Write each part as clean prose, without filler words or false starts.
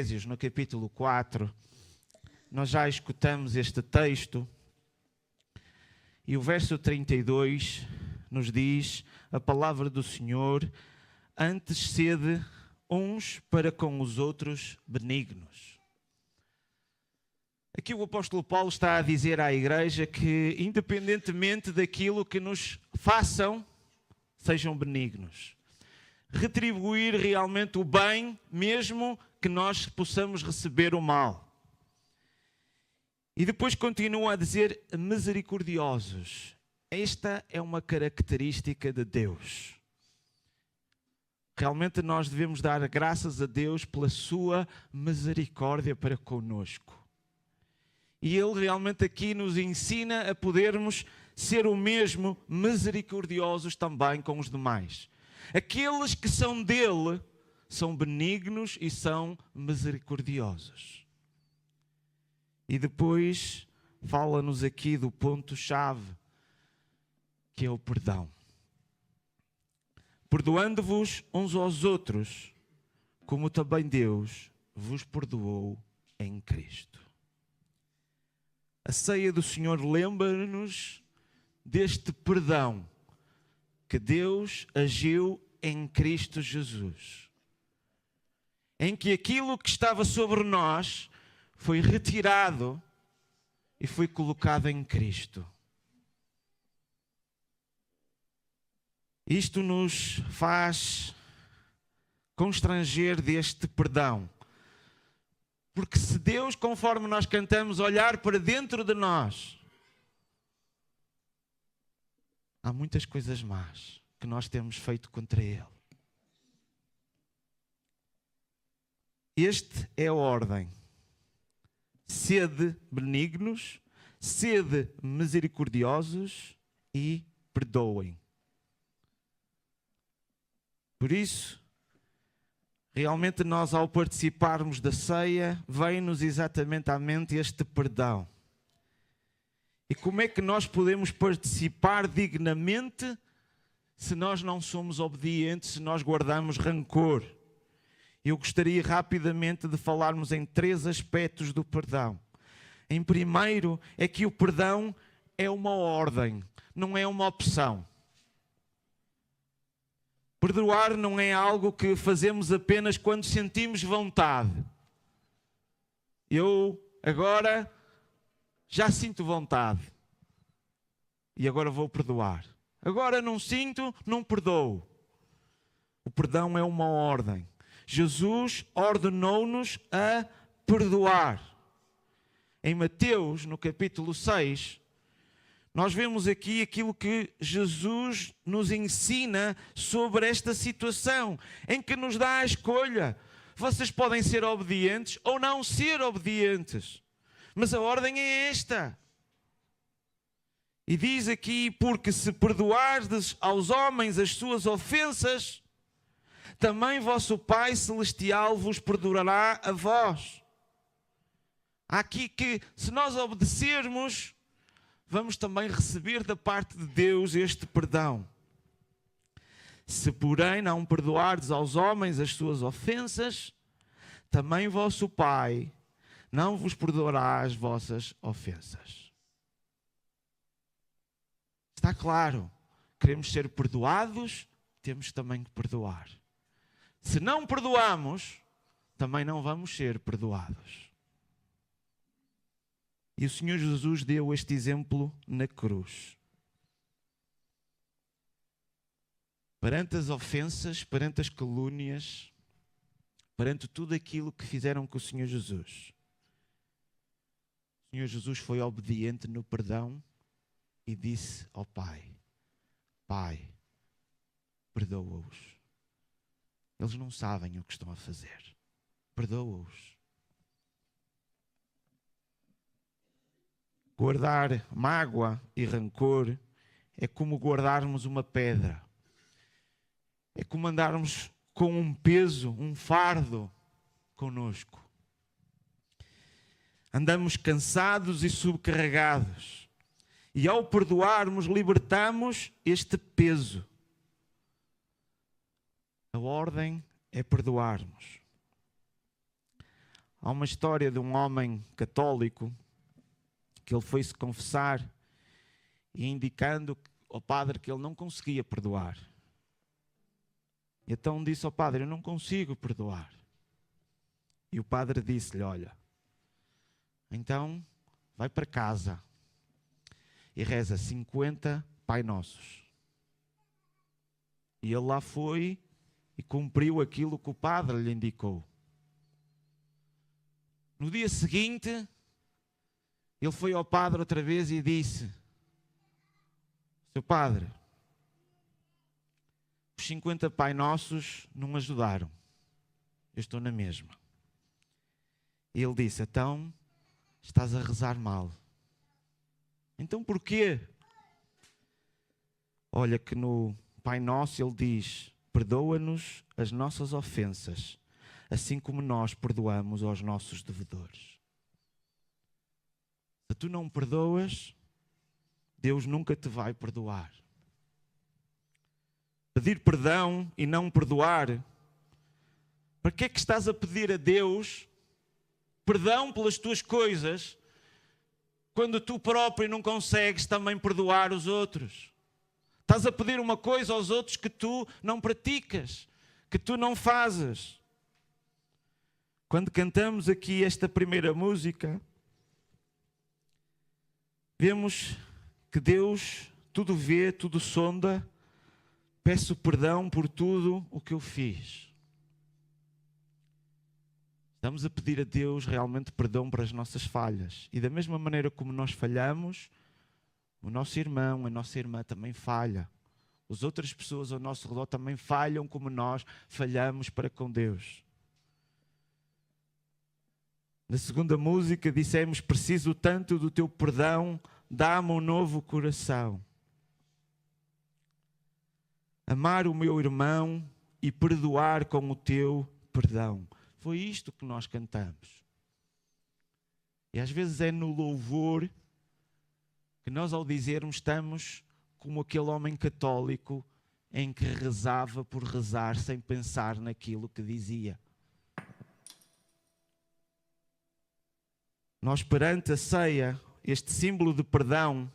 Efésios, no capítulo 4, nós já escutamos este texto e o verso 32 nos diz a palavra do Senhor: antes sede uns para com os outros benignos. Aqui o apóstolo Paulo está a dizer à igreja que, independentemente daquilo que nos façam, sejam benignos. Retribuir realmente o bem, mesmo que nós possamos receber o mal. E depois continua a dizer misericordiosos. Esta é uma característica de Deus. Realmente nós devemos dar graças a Deus pela sua misericórdia para conosco. E Ele realmente aqui nos ensina a podermos ser o mesmo misericordiosos também com os demais. Aqueles que são dele são benignos e são misericordiosos. E depois fala-nos aqui do ponto-chave, que é o perdão. Perdoando-vos uns aos outros, como também Deus vos perdoou em Cristo. A ceia do Senhor lembra-nos deste perdão que Deus agiu em Cristo Jesus, em que aquilo que estava sobre nós foi retirado e foi colocado em Cristo. Isto nos faz constranger deste perdão. Porque se Deus, conforme nós cantamos, olhar para dentro de nós, há muitas coisas más que nós temos feito contra Ele. Esta é a ordem. Sede benignos, sede misericordiosos e perdoem. Por isso, realmente nós, ao participarmos da ceia, vem-nos exatamente à mente este perdão. E como é que nós podemos participar dignamente se nós não somos obedientes, se nós guardamos rancor? Eu gostaria rapidamente de falarmos em 3 aspectos do perdão. Em primeiro, é que o perdão é uma ordem, não é uma opção. Perdoar não é algo que fazemos apenas quando sentimos vontade. Eu agora já sinto vontade e agora vou perdoar. Agora não sinto, não perdoo. O perdão é uma ordem. Jesus ordenou-nos a perdoar. Em Mateus, no capítulo 6, nós vemos aqui aquilo que Jesus nos ensina sobre esta situação, em que nos dá a escolha. Vocês podem ser obedientes ou não ser obedientes, mas a ordem é esta. E diz aqui: porque se perdoardes aos homens as suas ofensas, também vosso Pai Celestial vos perdoará a vós. Há aqui que, se nós obedecermos, vamos também receber da parte de Deus este perdão. Se, porém, não perdoardes aos homens as suas ofensas, também vosso Pai não vos perdoará as vossas ofensas. Está claro, queremos ser perdoados, temos também que perdoar. Se não perdoamos, também não vamos ser perdoados. E o Senhor Jesus deu este exemplo na cruz. Perante as ofensas, perante as calúnias, perante tudo aquilo que fizeram com o Senhor Jesus, o Senhor Jesus foi obediente no perdão e disse ao Pai: Pai, perdoa-os. Eles não sabem o que estão a fazer. Perdoa-os. Guardar mágoa e rancor é como guardarmos uma pedra. É como andarmos com um peso, um fardo conosco. Andamos cansados e subcarregados. E ao perdoarmos, libertamos este peso. A ordem é perdoarmos. Há uma história de um homem católico que ele foi se confessar e indicando ao padre que ele não conseguia perdoar. E então disse ao padre: eu não consigo perdoar. E o padre disse-lhe: olha, então vai para casa e reza 50 Pai Nossos. E ele lá foi e cumpriu aquilo que o padre lhe indicou. No dia seguinte, ele foi ao padre outra vez e disse: seu padre, os 50 Pai Nossos não ajudaram. Eu estou na mesma. E ele disse: então estás a rezar mal. Então porquê? Olha que no Pai Nosso ele diz: perdoa-nos as nossas ofensas, assim como nós perdoamos aos nossos devedores. Se tu não perdoas, Deus nunca te vai perdoar. Pedir perdão e não perdoar, para que é que estás a pedir a Deus perdão pelas tuas coisas, quando tu próprio não consegues também perdoar os outros? Estás a pedir uma coisa aos outros que tu não praticas, que tu não fazes. Quando cantamos aqui esta primeira música, vemos que Deus tudo vê, tudo sonda. Peço perdão por tudo o que eu fiz. Estamos a pedir a Deus realmente perdão para as nossas falhas. E da mesma maneira como nós falhamos, o nosso irmão, a nossa irmã também falha. As outras pessoas ao nosso redor também falham como nós falhamos para com Deus. Na segunda música dissemos: preciso tanto do teu perdão, dá-me um novo coração. Amar o meu irmão e perdoar com o teu perdão. Foi isto que nós cantamos. E às vezes é no louvor que nós, ao dizermos, estamos como aquele homem católico em que rezava por rezar sem pensar naquilo que dizia. Nós, perante a ceia, este símbolo de perdão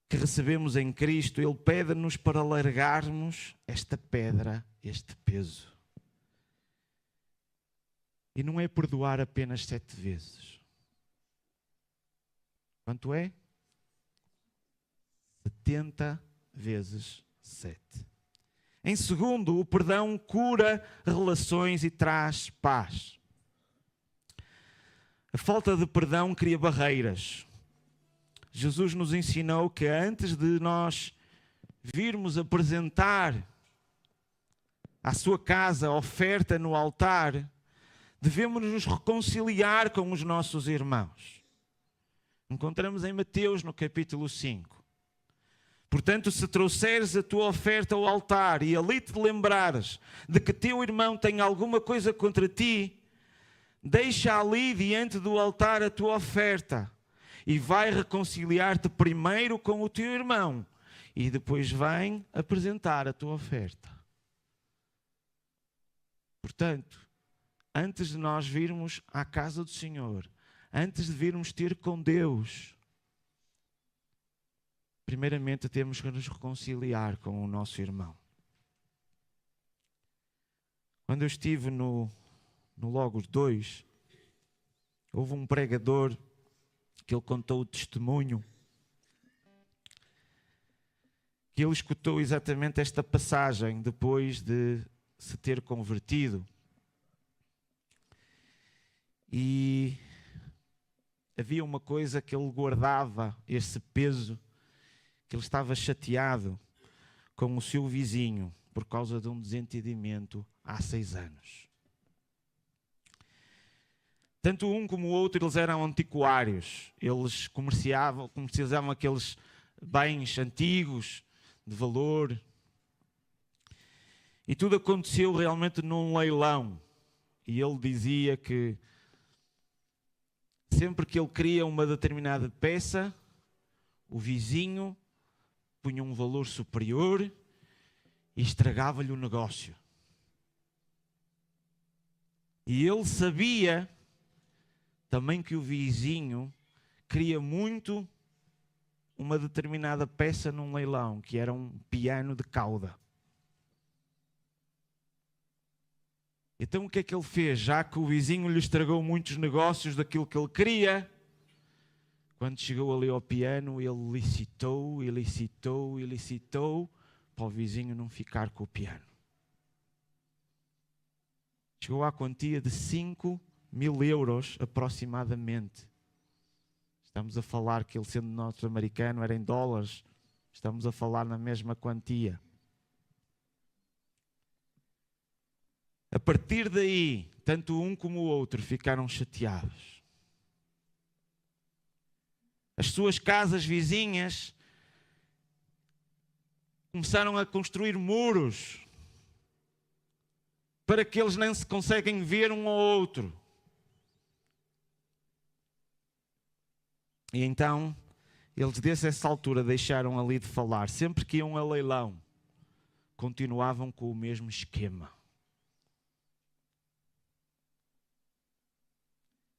que recebemos em Cristo, Ele pede-nos para largarmos esta pedra, este peso. E não é perdoar apenas 7 vezes. Quanto é? 70 vezes 7. Em segundo, o perdão cura relações e traz paz. A falta de perdão cria barreiras. Jesus nos ensinou que antes de nós virmos apresentar à sua casa a oferta no altar, devemos nos reconciliar com os nossos irmãos. Encontramos em Mateus no capítulo 5. Portanto, se trouxeres a tua oferta ao altar e ali te lembrares de que teu irmão tem alguma coisa contra ti, deixa ali diante do altar a tua oferta e vai reconciliar-te primeiro com o teu irmão e depois vem apresentar a tua oferta. Portanto, antes de nós virmos à casa do Senhor, antes de virmos ter com Deus, primeiramente temos que nos reconciliar com o nosso irmão. Quando eu estive no Logos 2, houve um pregador que ele contou o testemunho, que ele escutou exatamente esta passagem depois de se ter convertido. E havia uma coisa que ele guardava, esse peso, que ele estava chateado com o seu vizinho por causa de um desentendimento há 6 anos. Tanto um como o outro, eles eram antiquários. Eles comercializavam aqueles bens antigos, de valor. E tudo aconteceu realmente num leilão. E ele dizia que sempre que ele queria uma determinada peça, o vizinho punha um valor superior e estragava-lhe o negócio. E ele sabia também que o vizinho queria muito uma determinada peça num leilão, que era um piano de cauda. Então o que é que ele fez? Já que o vizinho lhe estragou muitos negócios daquilo que ele queria, quando chegou ali ao piano, ele licitou para o vizinho não ficar com o piano. Chegou à quantia de 5.000 euros aproximadamente. Estamos a falar que ele, sendo norte-americano, era em dólares. Estamos a falar na mesma quantia. A partir daí, tanto um como o outro ficaram chateados. As suas casas vizinhas começaram a construir muros para que eles nem se conseguem ver um ao outro. E então, eles desde essa altura deixaram ali de falar. Sempre que iam a leilão, continuavam com o mesmo esquema.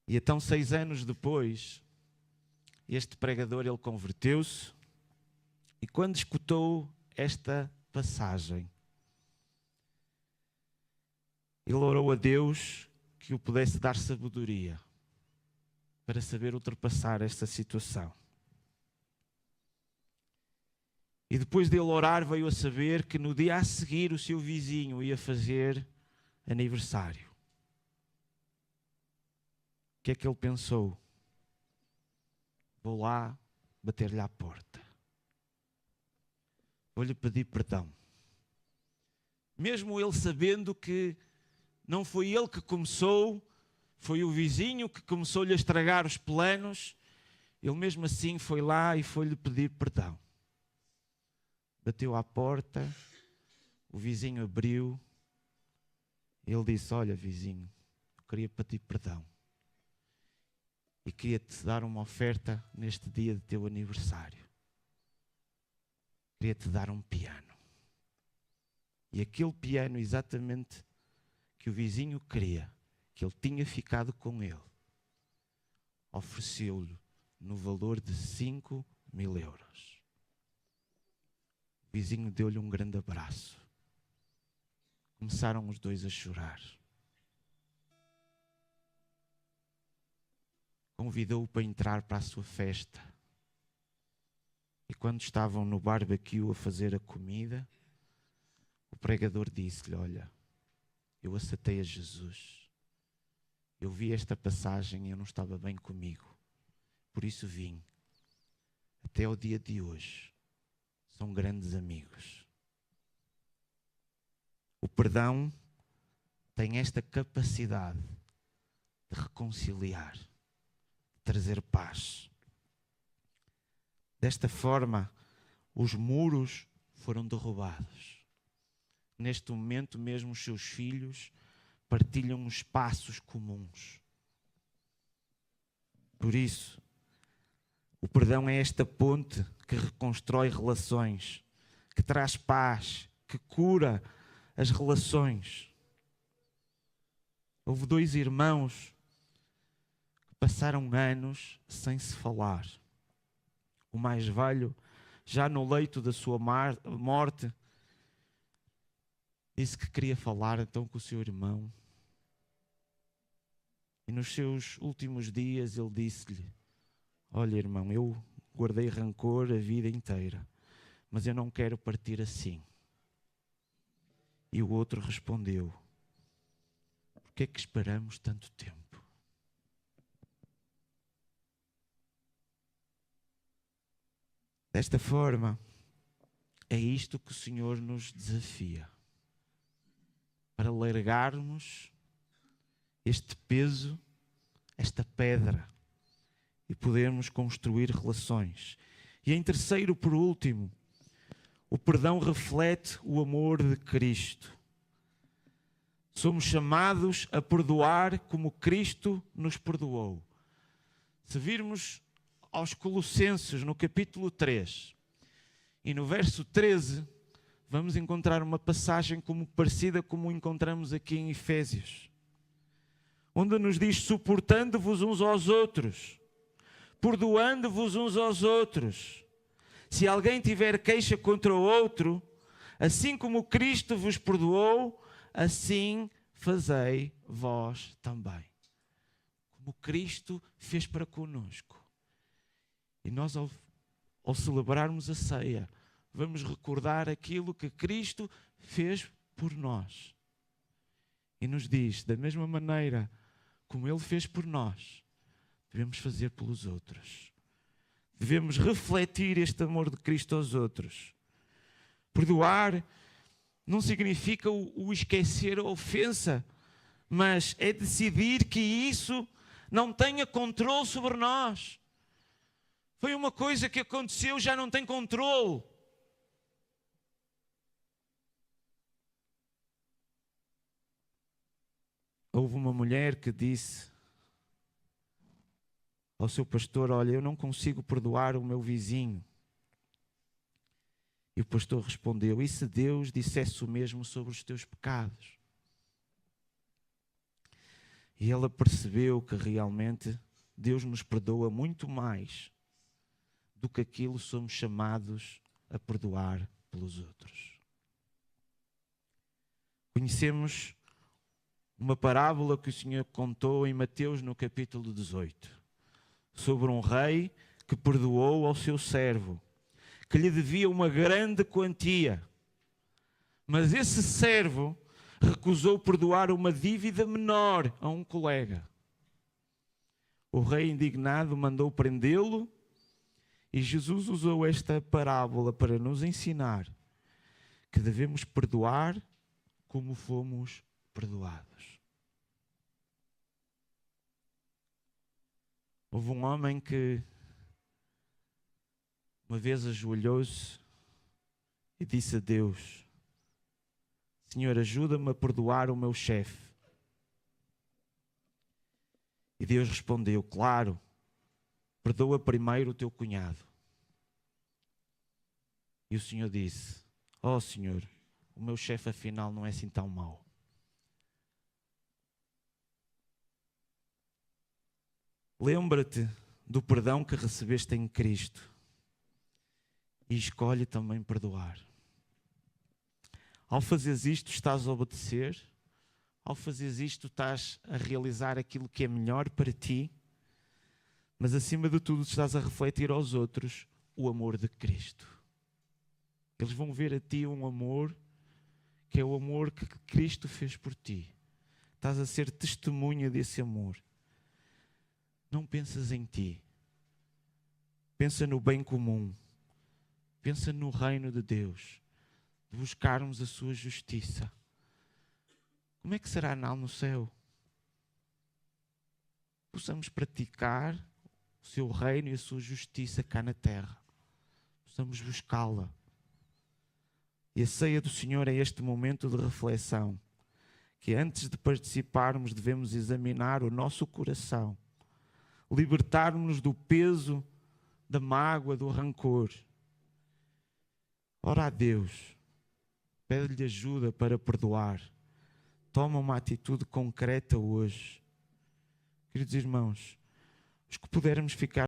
E então, 6 anos depois, este pregador, ele converteu-se, e quando escutou esta passagem, ele orou a Deus que o pudesse dar sabedoria para saber ultrapassar esta situação. E depois dele orar, veio a saber que no dia a seguir o seu vizinho ia fazer aniversário. O que é que ele pensou? Vou lá bater-lhe à porta. Vou-lhe pedir perdão. Mesmo ele sabendo que não foi ele que começou, foi o vizinho que começou-lhe a estragar os planos, ele mesmo assim foi lá e foi-lhe pedir perdão. Bateu à porta, o vizinho abriu, ele disse: olha, vizinho, eu queria pedir perdão. E queria-te dar uma oferta neste dia de teu aniversário. Queria-te dar um piano. E aquele piano exatamente que o vizinho queria, que ele tinha ficado com ele, ofereceu-lhe no valor de 5.000 euros. O vizinho deu-lhe um grande abraço. Começaram os dois a chorar. Convidou-o para entrar para a sua festa. E quando estavam no barbecue a fazer a comida, o pregador disse-lhe: olha, eu aceitei a Jesus. Eu vi esta passagem e eu não estava bem comigo. Por isso vim. Até ao dia de hoje, são grandes amigos. O perdão tem esta capacidade de reconciliar, de trazer paz. Desta forma, os muros foram derrubados. Neste momento mesmo os seus filhos partilham espaços comuns. Por isso, o perdão é esta ponte que reconstrói relações, que traz paz, que cura as relações. Houve 2 irmãos que passaram anos sem se falar. O mais velho, já no leito da sua morte, disse que queria falar então com o seu irmão. E nos seus últimos dias ele disse-lhe: olha, irmão, eu guardei rancor a vida inteira, mas eu não quero partir assim. E o outro respondeu: por que é que esperamos tanto tempo? Desta forma, é isto que o Senhor nos desafia. Para largarmos este peso, esta pedra, e podermos construir relações. E em terceiro, por último, o perdão reflete o amor de Cristo. Somos chamados a perdoar como Cristo nos perdoou. Se virmos aos Colossenses, no capítulo 3, e no verso 13, vamos encontrar uma passagem parecida como encontramos aqui em Efésios. onde nos diz: suportando-vos uns aos outros, perdoando-vos uns aos outros. Se alguém tiver queixa contra o outro, assim como Cristo vos perdoou, assim fazei vós também. Como Cristo fez para conosco. E nós, ao celebrarmos a ceia, vamos recordar aquilo que Cristo fez por nós. E nos diz, da mesma maneira como Ele fez por nós, devemos fazer pelos outros. Devemos refletir este amor de Cristo aos outros. Perdoar não significa o esquecer a ofensa, mas é decidir que isso não tenha controle sobre nós. Foi uma coisa que aconteceu, já não tem controle. Houve uma mulher que disse ao seu pastor: olha, eu não consigo perdoar o meu vizinho. E o pastor respondeu: e se Deus dissesse o mesmo sobre os teus pecados? E ela percebeu que realmente Deus nos perdoa muito mais do que aquilo somos chamados a perdoar pelos outros. Conhecemos uma parábola que o Senhor contou em Mateus no capítulo 18, sobre um rei que perdoou ao seu servo, que lhe devia uma grande quantia. Mas esse servo recusou perdoar uma dívida menor a um colega. O rei, indignado, mandou prendê-lo, e Jesus usou esta parábola para nos ensinar que devemos perdoar como fomos perdoados. Houve um homem que uma vez ajoelhou-se e disse a Deus: Senhor, ajuda-me a perdoar o meu chefe. E Deus respondeu: claro, perdoa primeiro o teu cunhado. E o Senhor disse: oh Senhor, o meu chefe afinal não é assim tão mau. Lembra-te do perdão que recebeste em Cristo e escolhe também perdoar. Ao fazeres isto, estás a obedecer. Ao fazeres isto, estás a realizar aquilo que é melhor para ti. Mas acima de tudo, estás a refletir aos outros o amor de Cristo. Eles vão ver a ti um amor que é o amor que Cristo fez por ti. Estás a ser testemunha desse amor. Não pensas em ti. Pensa no bem comum. Pensa no reino de Deus. De buscarmos a sua justiça. Como é que será no céu? Possamos praticar o seu reino e a sua justiça cá na terra. Possamos buscá-la. E a ceia do Senhor é este momento de reflexão. Que antes de participarmos devemos examinar o nosso coração. Libertar-nos do peso, da mágoa, do rancor. Ora a Deus. Pede-lhe ajuda para perdoar. Toma uma atitude concreta hoje. Queridos irmãos, os que pudermos ficar